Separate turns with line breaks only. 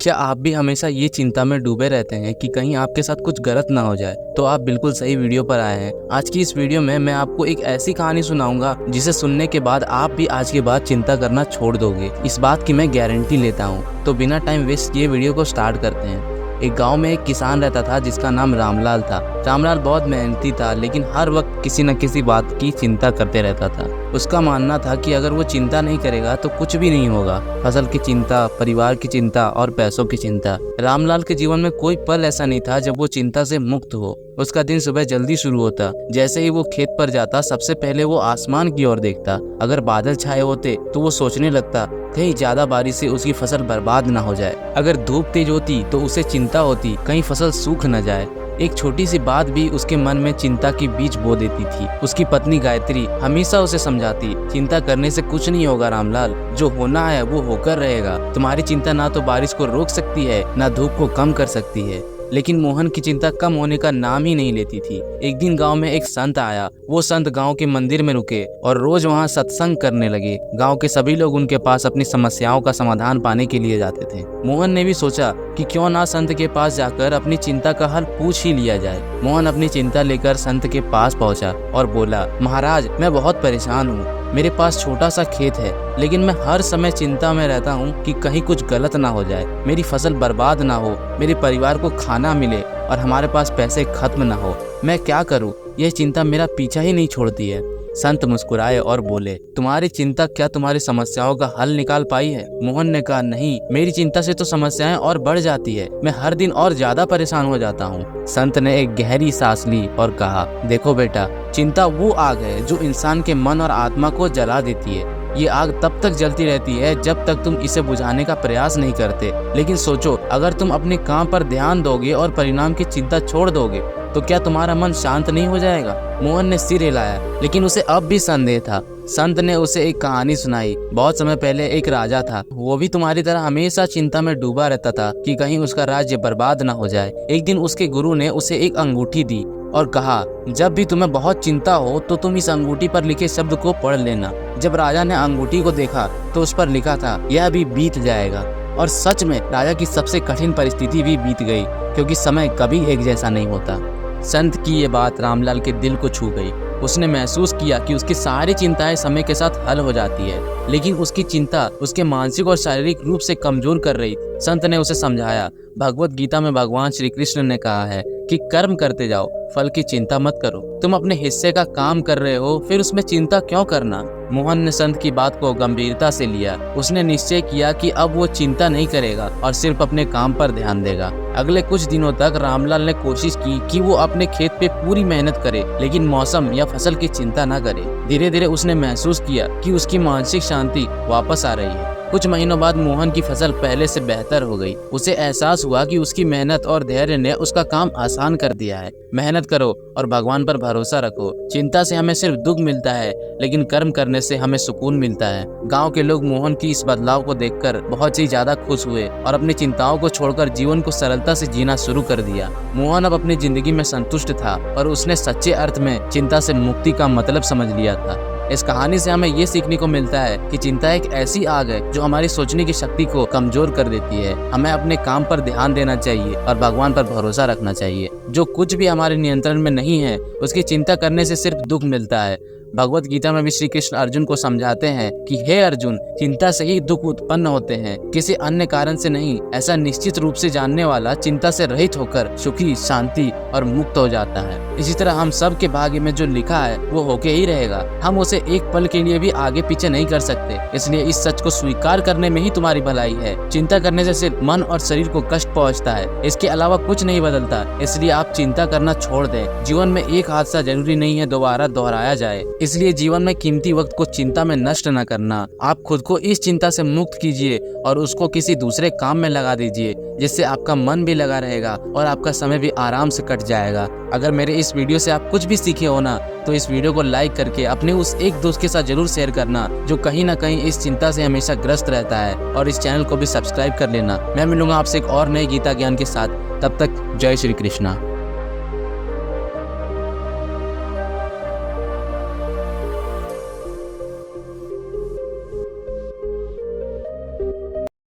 क्या आप भी हमेशा ये चिंता में डूबे रहते हैं कि कहीं आपके साथ कुछ गलत ना हो जाए? तो आप बिल्कुल सही वीडियो पर आए हैं। आज की इस वीडियो में मैं आपको एक ऐसी कहानी सुनाऊंगा जिसे सुनने के बाद आप भी आज के बाद चिंता करना छोड़ दोगे। इस बात की मैं गारंटी लेता हूँ। तो बिना टाइम वेस्ट किए वीडियो को स्टार्ट करते हैं। एक गांव में एक किसान रहता था जिसका नाम रामलाल था। रामलाल बहुत मेहनती था, लेकिन हर वक्त किसी न किसी बात की चिंता करते रहता था। उसका मानना था कि अगर वो चिंता नहीं करेगा तो कुछ भी नहीं होगा। फसल की चिंता, परिवार की चिंता और पैसों की चिंता। रामलाल के जीवन में कोई पल ऐसा नहीं था जब वो चिंता से मुक्त हो। उसका दिन सुबह जल्दी शुरू होता। जैसे ही वो खेत पर जाता, सबसे पहले वो आसमान की ओर देखता। अगर बादल छाए होते तो वो सोचने लगता कहीं ज्यादा बारिश से उसकी फसल बर्बाद ना हो जाए। अगर धूप तेज होती तो उसे चिंता होती कहीं फसल सूख न जाए। एक छोटी सी बात भी उसके मन में चिंता की बीज बो देती थी। उसकी पत्नी गायत्री हमेशा उसे समझाती, चिंता करने से कुछ नहीं होगा रामलाल, जो होना है वो होकर रहेगा। तुम्हारी चिंता ना तो बारिश को रोक सकती है, ना धूप को कम कर सकती है। लेकिन मोहन की चिंता कम होने का नाम ही नहीं लेती थी। एक दिन गांव में एक संत आया। वो संत गांव के मंदिर में रुके और रोज वहां सत्संग करने लगे। गांव के सभी लोग उनके पास अपनी समस्याओं का समाधान पाने के लिए जाते थे। मोहन ने भी सोचा कि क्यों ना संत के पास जाकर अपनी चिंता का हल पूछ ही लिया जाए। मोहन अपनी चिंता लेकर संत के पास पहुंचा और बोला, महाराज, मैं बहुत परेशान हूँ। मेरे पास छोटा सा खेत है, लेकिन मैं हर समय चिंता में रहता हूँ कि कहीं कुछ गलत ना हो जाए, मेरी फसल बर्बाद ना हो, मेरे परिवार को खाना मिले और हमारे पास पैसे खत्म ना हो। मैं क्या करूँ? यह चिंता मेरा पीछा ही नहीं छोड़ती है। संत मुस्कुराए और बोले, तुम्हारी चिंता क्या तुम्हारी समस्याओं का हल निकाल पाई है? मोहन ने कहा, नहीं, मेरी चिंता से तो समस्याएं और बढ़ जाती है। मैं हर दिन और ज्यादा परेशान हो जाता हूँ। संत ने एक गहरी सांस ली और कहा, देखो बेटा, चिंता वो आग है जो इंसान के मन और आत्मा को जला देती है। ये आग तब तक जलती रहती है जब तक तुम इसे बुझाने का प्रयास नहीं करते। लेकिन सोचो, अगर तुम अपने काम पर ध्यान दोगे और परिणाम की चिंता छोड़ दोगे तो क्या तुम्हारा मन शांत नहीं हो जाएगा? मोहन ने सिर हिलाया, लेकिन उसे अब भी संदेह था। संत ने उसे एक कहानी सुनाई। बहुत समय पहले एक राजा था। वो भी तुम्हारी तरह हमेशा चिंता में डूबा रहता था कि कहीं उसका राज्य बर्बाद ना हो जाए। एक दिन उसके गुरु ने उसे एक अंगूठी दी और कहा, जब भी तुम्हें बहुत चिंता हो तो तुम इस अंगूठी पर लिखे शब्द को पढ़ लेना। जब राजा ने अंगूठी को देखा तो उस पर लिखा था, यह भी बीत जाएगा। और सच में राजा की सबसे कठिन परिस्थिति भी बीत गई, क्योंकि समय कभी एक जैसा नहीं होता। संत की ये बात रामलाल के दिल को छू गई। उसने महसूस किया कि उसकी सारी चिंताएं समय के साथ हल हो जाती है, लेकिन उसकी चिंता उसके मानसिक और शारीरिक रूप से कमजोर कर रही। संत ने उसे समझाया, भगवत गीता में भगवान श्री कृष्ण ने कहा है कि कर्म करते जाओ, फल की चिंता मत करो। तुम अपने हिस्से का काम कर रहे हो, फिर उसमें चिंता क्यों करना? मोहन ने संत की बात को गंभीरता से लिया। उसने निश्चय किया कि अब वो चिंता नहीं करेगा और सिर्फ अपने काम पर ध्यान देगा। अगले कुछ दिनों तक रामलाल ने कोशिश की कि वो अपने खेत पे पूरी मेहनत करे, लेकिन मौसम या फसल की चिंता न करे। धीरे धीरे उसने महसूस किया कि उसकी मानसिक शांति वापस आ रही है। कुछ महीनों बाद मोहन की फसल पहले से बेहतर हो गई। उसे एहसास हुआ कि उसकी मेहनत और धैर्य ने उसका काम आसान कर दिया है। मेहनत करो और भगवान पर भरोसा रखो। चिंता से हमें सिर्फ दुख मिलता है, लेकिन कर्म करने से हमें सुकून मिलता है। गांव के लोग मोहन की इस बदलाव को देखकर बहुत ही ज्यादा खुश हुए और अपनी चिंताओं को छोड़कर जीवन को सरलता से जीना शुरू कर दिया। मोहन अब अपनी जिंदगी में संतुष्ट था और उसने सच्चे अर्थ में चिंता से मुक्ति का मतलब समझ लिया था। इस कहानी से हमें ये सीखने को मिलता है कि चिंता एक ऐसी आग है जो हमारी सोचने की शक्ति को कमजोर कर देती है। हमें अपने काम पर ध्यान देना चाहिए और भगवान पर भरोसा रखना चाहिए। जो कुछ भी हमारे नियंत्रण में नहीं है, उसकी चिंता करने से सिर्फ दुख मिलता है। भगवत गीता में भी श्री कृष्ण अर्जुन को समझाते हैं कि हे अर्जुन, चिंता से ही दुख उत्पन्न होते हैं, किसी अन्य कारण से नहीं। ऐसा निश्चित रूप से जानने वाला चिंता से रहित होकर सुखी, शांति और मुक्त हो जाता है। इसी तरह हम सब के भाग्य में जो लिखा है वो होके ही रहेगा। हम उसे एक पल के लिए भी आगे पीछे नहीं कर सकते। इसलिए इस सच को स्वीकार करने में ही तुम्हारी भलाई है। चिंता करने से सिर्फ मन और शरीर को कष्ट पहुंचता है, इसके अलावा कुछ नहीं बदलता। इसलिए आप चिंता करना छोड़ दें। जीवन में एक हादसा जरूरी नहीं है दोबारा दोहराया जाए। इसलिए जीवन में कीमती वक्त को चिंता में नष्ट न करना। आप खुद को इस चिंता से मुक्त कीजिए और उसको किसी दूसरे काम में लगा दीजिए, जिससे आपका मन भी लगा रहेगा और आपका समय भी आराम से कट जाएगा। अगर मेरे इस वीडियो से आप कुछ भी सीखे हो ना, तो इस वीडियो को लाइक करके अपने उस एक दोस्त के साथ जरूर शेयर करना जो कहीं ना कहीं इस चिंता से हमेशा ग्रस्त रहता है, और इस चैनल को भी सब्सक्राइब कर लेना। मैं मिलूंगा आपसे एक और नए गीता ज्ञान के साथ। तब तक जय श्री कृष्णा।